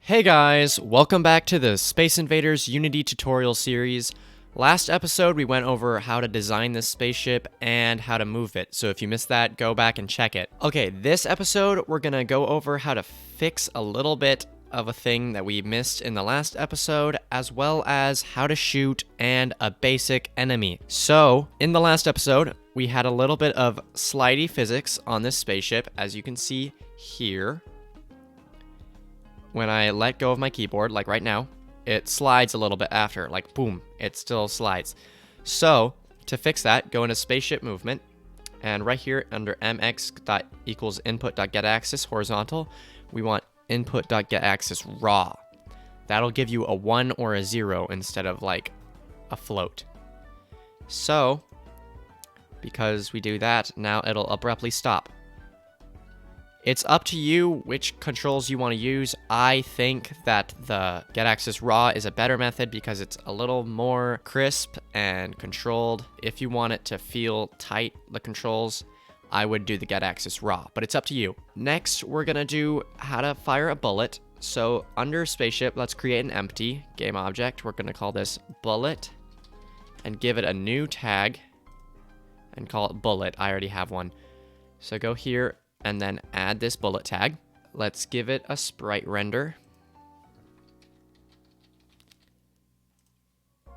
Hey guys, welcome back to the Space Invaders Unity tutorial series. Last episode we went over how to design this spaceship and how to move it, so if you missed that, go back and check it. Okay, this episode we're gonna go over how to fix a little bit of a thing that we missed in the last episode, as well as how to shoot and a basic enemy. So, in the last episode, we had a little bit of slidey physics on this spaceship, as you can see here. When I let go of my keyboard, like right now, it slides a little bit after, like boom, it still slides. So, to fix that, go into spaceship movement, and right here under mx.equals input.getAxis horizontal, we want input.getAxis raw. That'll give you a 1 or a 0 instead of like a float. So, because we do that, now it'll abruptly stop. It's up to you which controls you want to use. I think that the getAxis raw is a better method because it's a little more crisp and controlled. If you want it to feel tight, the controls, I would do the getAxis raw, but it's up to you. Next, we're gonna do how to fire a bullet. So under spaceship, let's create an empty game object. We're gonna call this bullet and give it a new tag and call it bullet. I already have one. So go here and then add this bullet tag. Let's give it a sprite render.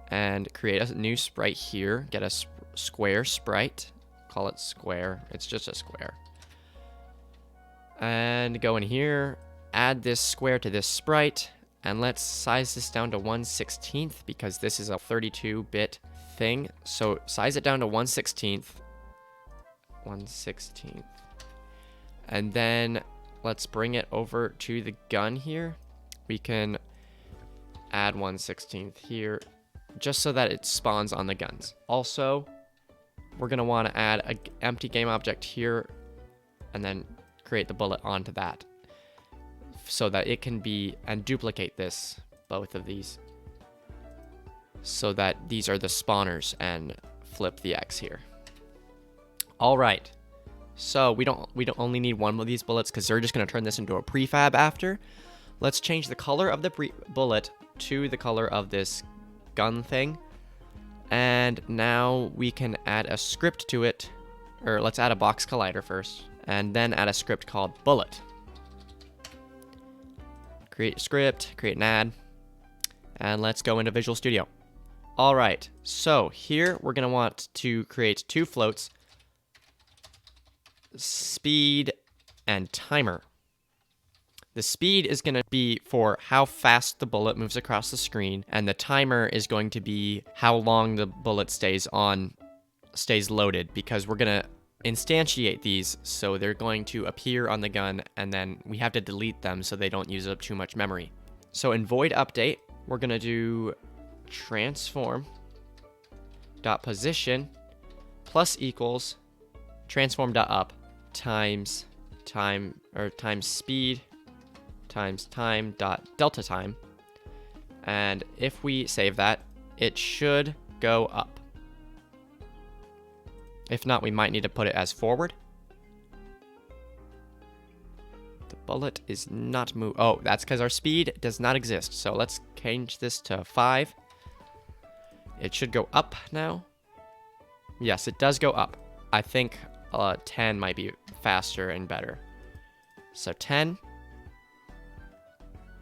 And create a new sprite here. Get a square sprite. Call it square. It's just a square. And go in here, add this square to this sprite, and let's size this down to 1/16 because this is a 32-bit thing. So size it down to 1/16. 1/16. And then let's bring it over to the gun here. We can add 1/16 here just so that it spawns on the guns. Also, we're going to want to add an empty game object here and then create the bullet onto that so that it can be, and duplicate this, both of these, so that these are the spawners and flip the X here. All right. So we don't only need one of these bullets because they're just going to turn this into a prefab after. Let's change the color of the bullet to the color of this gun thing. And now we can add a script to it, or let's add a box collider first, and then add a script called bullet. Create script, create an add, and let's go into Visual Studio. All right, so here we're going to want to create two floats, speed and timer. The speed is going to be for how fast the bullet moves across the screen, and the timer is going to be how long the bullet stays loaded, because we're going to instantiate these, so they're going to appear on the gun, and then we have to delete them so they don't use up too much memory. So in void update, we're going to do transform.position plus equals transform.up times speed times time dot delta time, and if we save that, it should go up. If not, we might need to put it as forward. The bullet is not move. Oh, that's because our speed does not exist. So let's change this to 5. It should go up now. Yes, it does go up. I think 10 might be faster and better. So 10.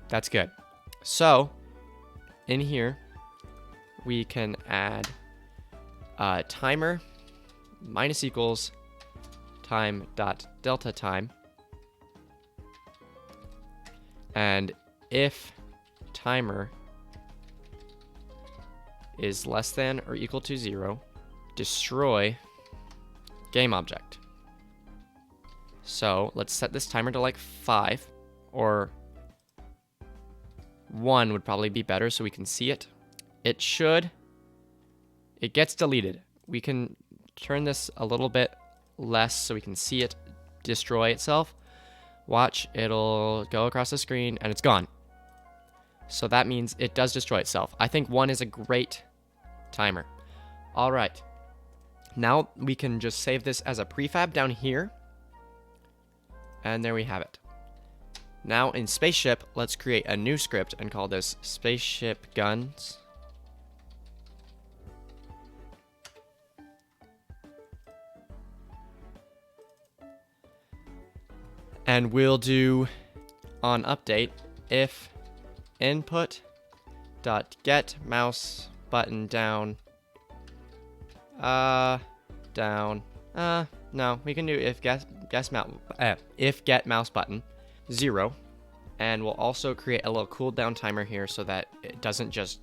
That's good. So in here, we can add timer minus equals time dot delta time. And if timer is less than or equal to 0, destroy game object. So let's set this timer to like 5, or 1 would probably be better so we can see it. It gets deleted. We can turn this a little bit less so we can see it destroy itself. Watch, it'll go across the screen and it's gone. So that means it does destroy itself. I think 1 is a great timer. All right. Now we can just save this as a prefab down here. And there we have it. Now in spaceship, let's create a new script and call this spaceship guns. And we'll do on update if input dot get mouse button down no, we can do if get mouse button 0, and we'll also create a little cooldown timer here so that it doesn't just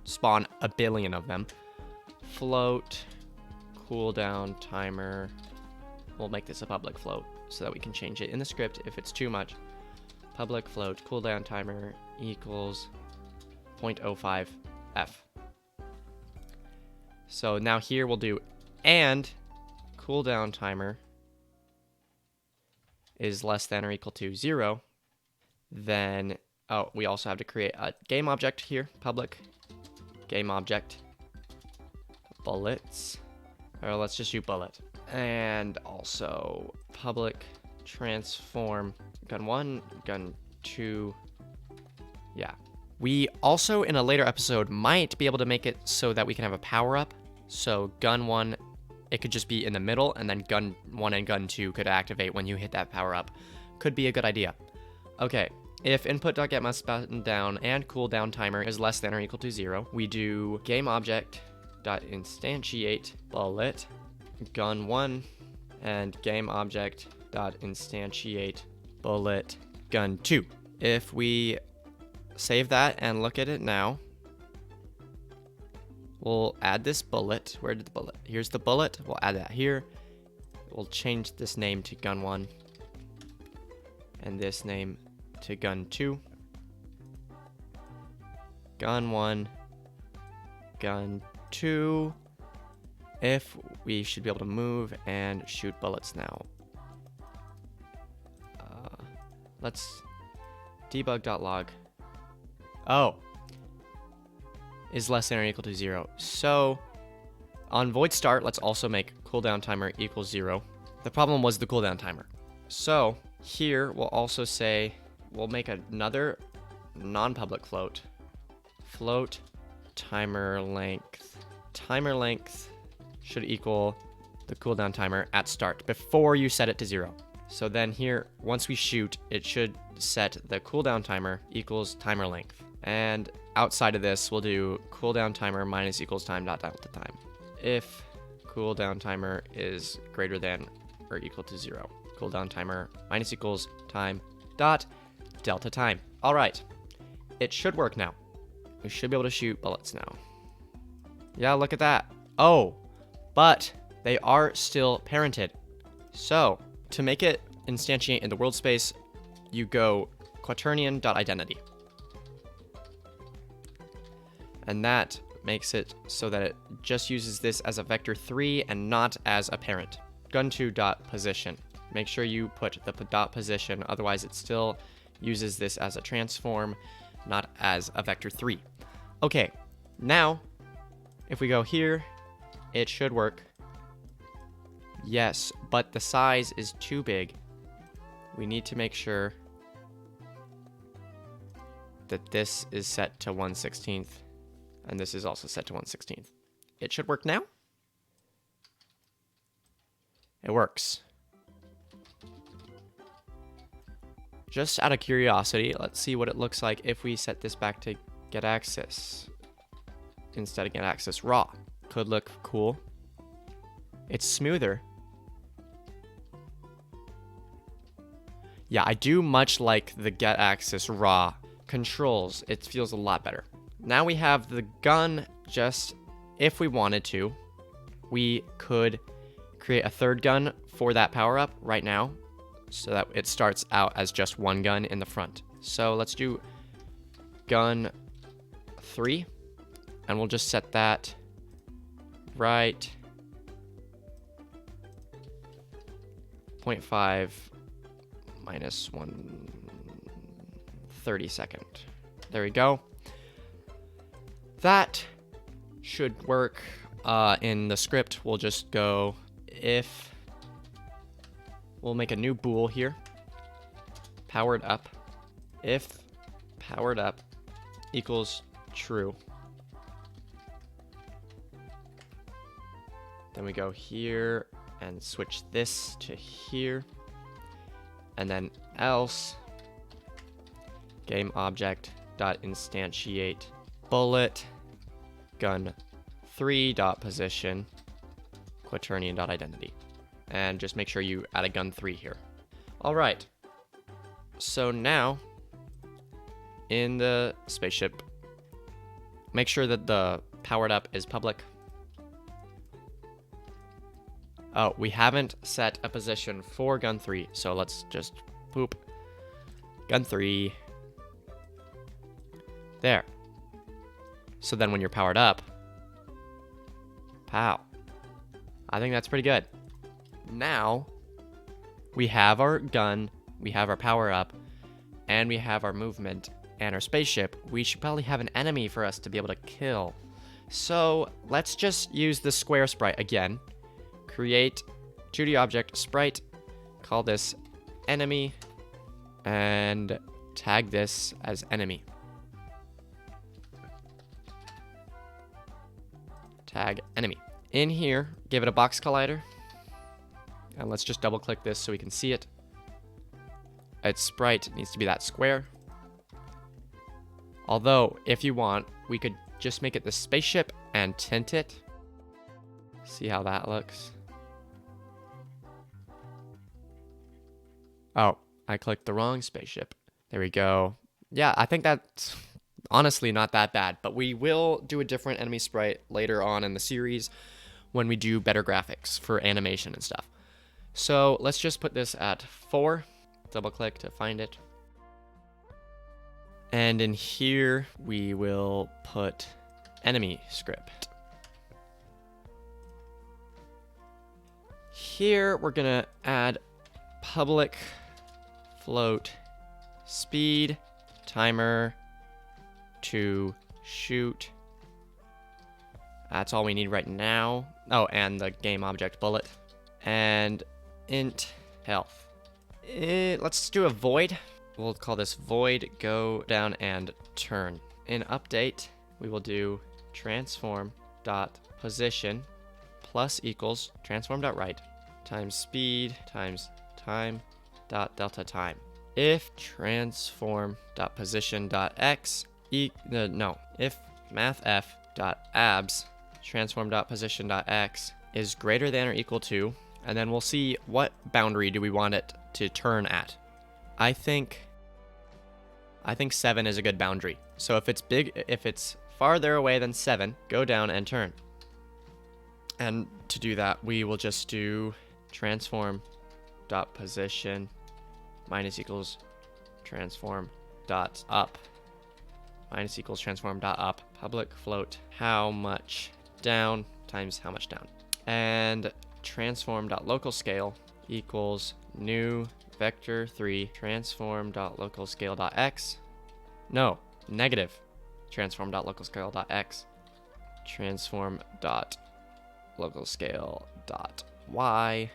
spawn a billion of them. Float cooldown timer. We'll make this a public float so that we can change it in the script if it's too much. Public float cooldown timer equals 0.05 f. So now here we'll do and cooldown timer is less than or equal to 0. Then we also have to create a game object here, public game object bullets, or let's just do bullet, and also public transform gun 1, gun 2. Yeah. We also, in a later episode, might be able to make it so that we can have a power-up. So gun 1, it could just be in the middle, and then gun 1 and gun 2 could activate when you hit that power-up. Could be a good idea. Okay, if input.get mouse button down and cooldown timer is less than or equal to 0, we do game object dot instantiate bullet gun 1 and game object dot instantiate bullet gun 2. If we save that and look at it now, we'll add this bullet. Where did the bullet? Here's the bullet. We'll add that here. We'll change this name to gun 1 and this name to gun 2. Gun 1, gun 2. If we should be able to move and shoot bullets now. Let's debug.log. Oh, is less than or equal to 0. So on void start, let's also make cooldown timer equals 0. The problem was the cooldown timer. So here we'll also say, we'll make another non-public float. Float timer length. Timer length should equal the cooldown timer at start before you set it to 0. So then here, once we shoot, it should set the cooldown timer equals timer length. And outside of this, we'll do cooldown timer minus equals time dot delta time. If cooldown timer is greater than or equal to 0. Cooldown timer minus equals time dot delta time. All right, it should work now. We should be able to shoot bullets now. Yeah, look at that. Oh, but they are still parented. So to make it instantiate in the world space, you go quaternion.identity. And that makes it so that it just uses this as a vector 3 and not as a parent. Gun2.position. Make sure you put the dot position, otherwise it still uses this as a transform, not as a vector 3. Okay, now if we go here, it should work. Yes, but the size is too big. We need to make sure that this is set to 1/16, and this is also set to 1/16. It should work now. It works. Just out of curiosity, let's see what it looks like if we set this back to get access instead of get access raw. Could look cool. It's smoother. Yeah, I do much like the get access raw controls. It feels a lot better. Now we have the gun. Just if we wanted to, we could create a third gun for that power up right now so that it starts out as just one gun in the front. So let's do gun 3, and we'll just set that right 0.5 minus 1/32. There we go. That should work. In the script, we'll just go if, we'll make a new bool here, powered up, if powered up equals true, then we go here and switch this to here, and then else game object dot instantiate bullet gun 3 dot position quaternion dot identity, and just make sure you add a gun 3 here. All right, so now in the spaceship, make sure that the powered up is public. Oh, we haven't set a position for gun 3, so let's just poop gun 3 there. So then when you're powered up, pow. I think that's pretty good. Now we have our gun, we have our power up, and we have our movement and our spaceship. We should probably have an enemy for us to be able to kill. So let's just use the square sprite again. Create 2D object sprite, call this enemy, and tag this as enemy. Tag enemy. In here, give it a box collider, and let's just double click this so we can see it. Its sprite needs to be that square. Although, if you want, we could just make it the spaceship and tint it. See how that looks. Oh, I clicked the wrong spaceship. There we go. Yeah, I think that's honestly not that bad, but we will do a different enemy sprite later on in the series when we do better graphics for animation and stuff. So let's just put this at 4. Double click to find it. And in here, we will put enemy script. Here, we're gonna add public float speed timer to shoot. That's all we need right now. Oh, and the game object bullet. And int health. Let's do a void. We'll call this void go down and turn. In update, we will do transform dot position plus equals transform dot right times speed times time dot delta time. If transform dot position dot x if mathf dot abs transform dot position dot x is greater than or equal to, and then we'll see what boundary do we want it to turn at. I think 7 is a good boundary. So if it's farther away than 7, go down and turn. And to do that, we will just do transform dot position minus equals transform dot up minus equals transform dot up public float how much down times how much down, and transform dot local scale equals new vector 3 transform dot local scale dot x negative transform dot local scale dot x transform dot local scale dot y,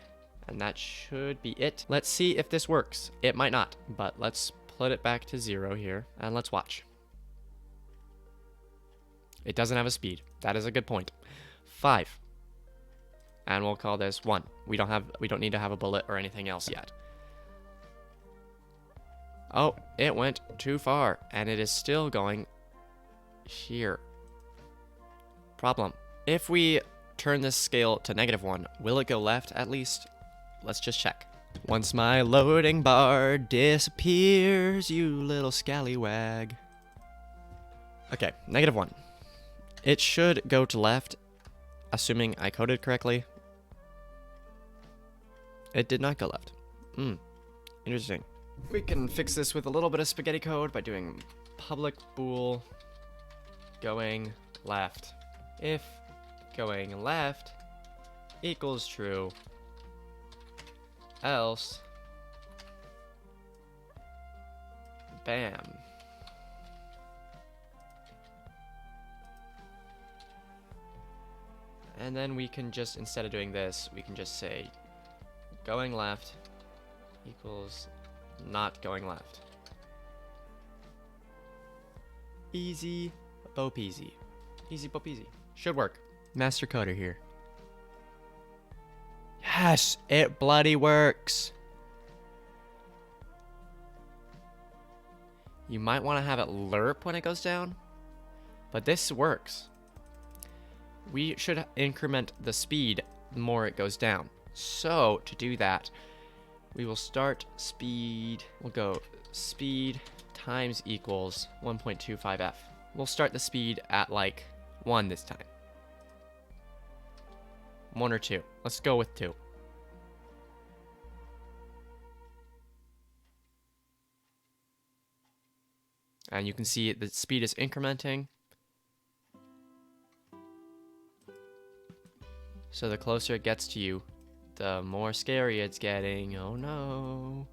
and that should be it. Let's see if this works. It might not, but let's put it back to 0 here and let's watch. It doesn't have a speed. That is a good point. 5. And we'll call this 1. We don't need to have a bullet or anything else yet. Oh, it went too far, and it is still going here. Problem. If we turn this scale to -1, will it go left at least? Let's just check. Once my loading bar disappears, you little scallywag. Okay, -1. It should go to left, assuming I coded correctly. It did not go left. Interesting. We can fix this with a little bit of spaghetti code by doing public bool going left. If going left equals true, else bam. And then we can just, instead of doing this, we can just say going left equals not going left. Easy bo peasy. Easy bo peasy. Should work. Master coder here. Yes, it bloody works. You might want to have it lerp when it goes down, but this works. We should increment the speed the more it goes down. So to do that, we will start speed. We'll go speed times equals 1.25f. We'll start the speed at like 1 this time. 1 or 2. Let's go with 2. And you can see the speed is incrementing. So the closer it gets to you, the more scary it's getting. Oh no.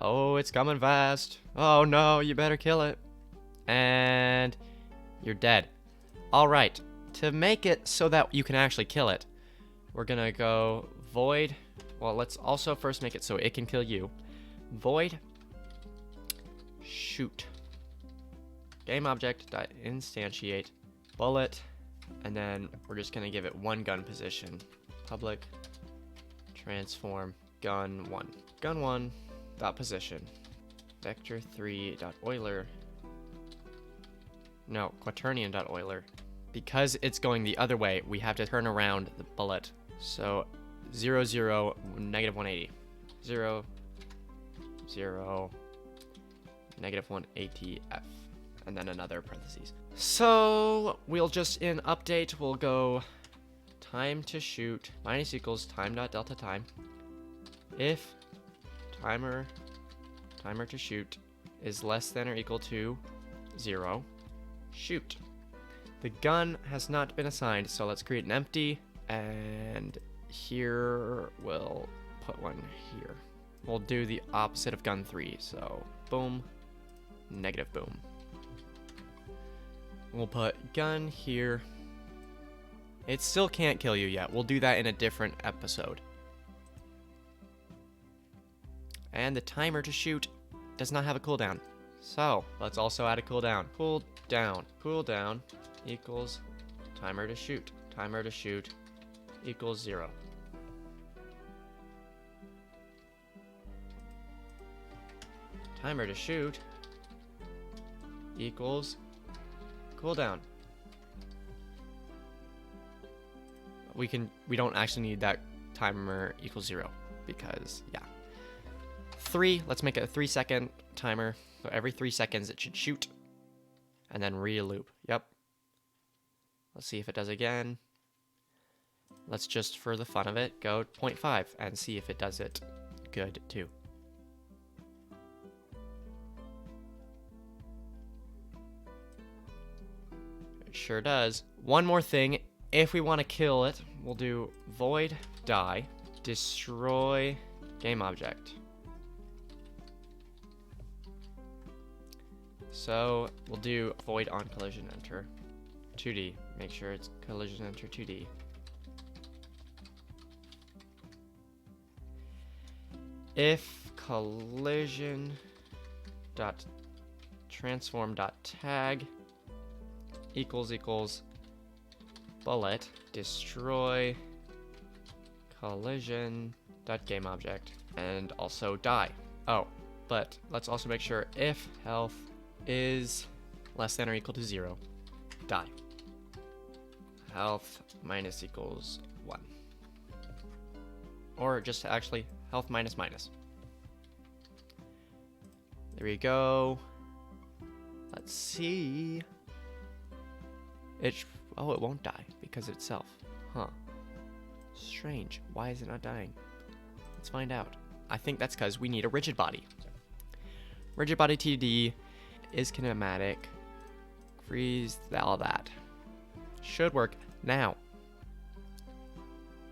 Oh, it's coming fast. Oh no, you better kill it. And you're dead. Alright, to make it so that you can actually kill it, we're gonna go void. Well, let's also first make it so it can kill you. Void shoot. Game object dot instantiate bullet, and then we're just gonna give it one gun position. Public transform gun 1. Gun 1 dot position. Vector 3 dot Euler. No, quaternion dot Euler. Because it's going the other way, we have to turn around the bullet. So 0 0 negative 180. 0 0 negative 180f, and then another parentheses. So we'll just in update we'll go time to shoot minus equals time dot delta time if timer to shoot is less than or equal to 0, shoot. The gun has not been assigned, so let's create an empty, and here we'll put one here. We'll do the opposite of gun 3, so boom, negative boom. We'll put gun here. It still can't kill you yet. We'll do that in a different episode. And the timer to shoot does not have a cooldown. So let's also add a cooldown. Cooldown equals timer to shoot. Timer to shoot equals 0. Timer to shoot equals cooldown. We don't actually need that timer equals 0 because yeah. 3, let's make it a 3-second timer. So every 3 seconds it should shoot and then re-loop. Yep. Let's see if it does again. Let's just, for the fun of it, go 0.5 and see if it does it good too. It sure does. One more thing, if we want to kill it, we'll do void die destroy game object. So we'll do void on collision enter 2D. Make sure it's collision enter 2D. If collision dot transform dot tag equals bullet destroy collision dot game object and also die. Oh, but let's also make sure if health is less than or equal to 0, die. Health minus equals 1. Or just actually health minus minus. There we go. Let's see. It won't die because of itself. Huh. Strange. Why is it not dying? Let's find out. I think that's because we need a rigid body. Rigid body TD is kinematic. Freeze, all that. Should work now.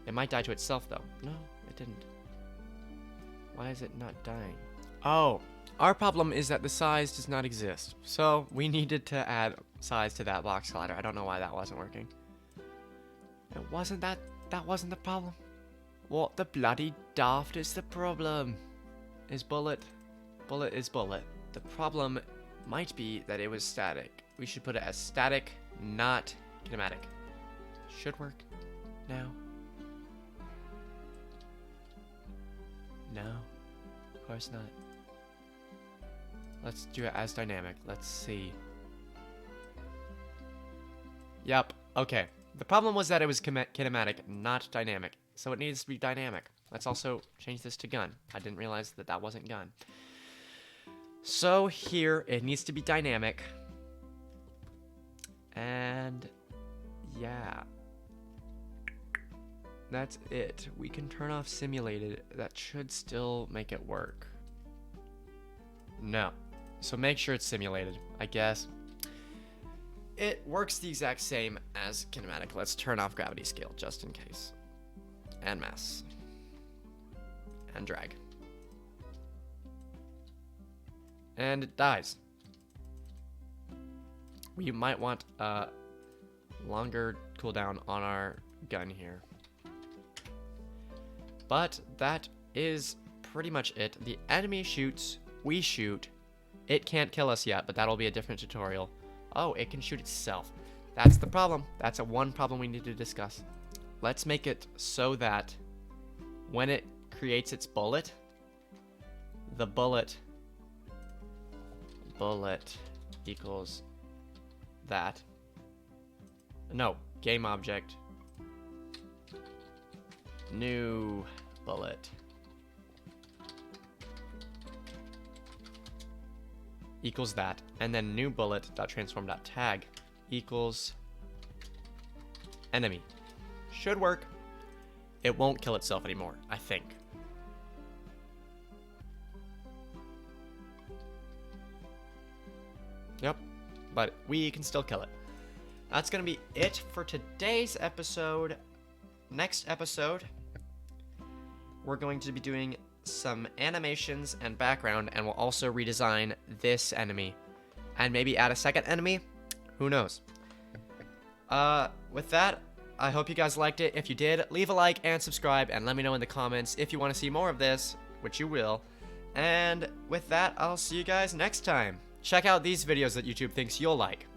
It might die to itself though. No, it didn't. Why is it not dying? Oh, our problem is that the size does not exist. So we needed to add size to that box collider. I don't know why that wasn't working. It wasn't that wasn't the problem. What the bloody daft is the problem? Is bullet. Bullet is bullet. The problem might be that it was static. We should put it as static, not kinematic. Should work now. No, of course not. Let's do it as dynamic. Let's see. Yep, okay. The problem was that it was kinematic, not dynamic. So it needs to be dynamic. Let's also change this to gun. I didn't realize that that wasn't gun. So here, it needs to be dynamic. And yeah. That's it. We can turn off simulated. That should still make it work. No. So make sure it's simulated, I guess. It works the exact same as kinematic. Let's turn off gravity scale just in case. And mass. And drag. And it dies. We might want a longer cooldown on our gun here. But that is pretty much it. The enemy shoots, we shoot. It can't kill us yet, but that'll be a different tutorial. Oh, it can shoot itself. That's the problem. That's one problem we need to discuss. Let's make it so that when it creates its bullet, the bullet equals that. No, game object, new bullet equals that, and then new bullet.transform.tag equals enemy. Should work. It won't kill itself anymore, I think. Yep, but we can still kill it. That's gonna be it for today's episode. Next episode, we're going to be doing some animations and background, and we'll also redesign this enemy and maybe add a second enemy. Who knows? With that, I hope you guys liked it. If you did, leave a like and subscribe, and let me know in the comments if you want to see more of this, which you will. And with that, I'll see you guys next time. Check out these videos that YouTube thinks you'll like.